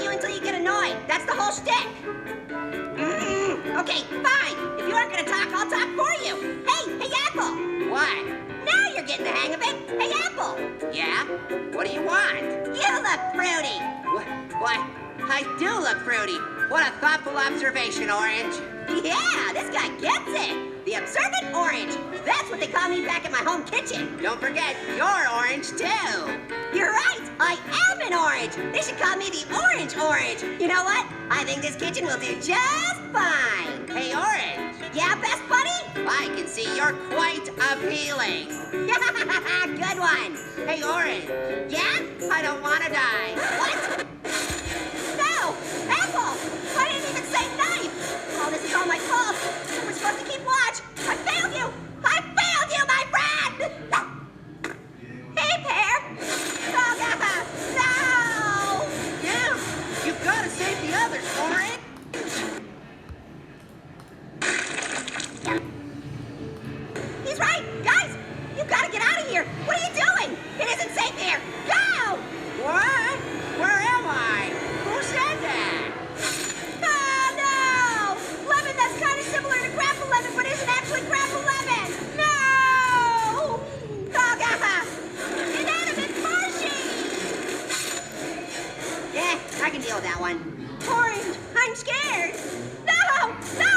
you until you get annoyed. That's the whole shtick. Okay, fine. If you aren't gonna talk, I'll talk for you. Hey, Apple. What? Now you're getting the hang of it. Hey, Apple. Yeah? What do you want? You look fruity. What? I do look fruity. What a thoughtful observation, Orange. Yeah, this guy gets it. The observant orange. That's what they call me back at my home kitchen. Don't forget, you're orange too. You're right. I am an orange. They should call me the Orange. You know what? I think this kitchen will do just fine. Hey, Orange. Yeah, best buddy? I can see you're quite appealing. Good one. Hey, Orange. Yeah? I don't want to die. What? No! Apple! I didn't even say knife! Oh, this is all my fault. We're supposed to keep watch. I failed you! I failed you, my friend! Hey, Pear! Oh, no! You've got to save the others, Orange. He's right! Guys! You've got to get out of here! What are you doing? It isn't safe here! Go! What? Where am I? Who said that? Oh, no! Lemon, that's kind of similar to grapple lemon, but isn't actually grapple lemon! No! Oh, inanimate marshy! Yeah, I can deal with that one. Orange, I'm scared! No! No,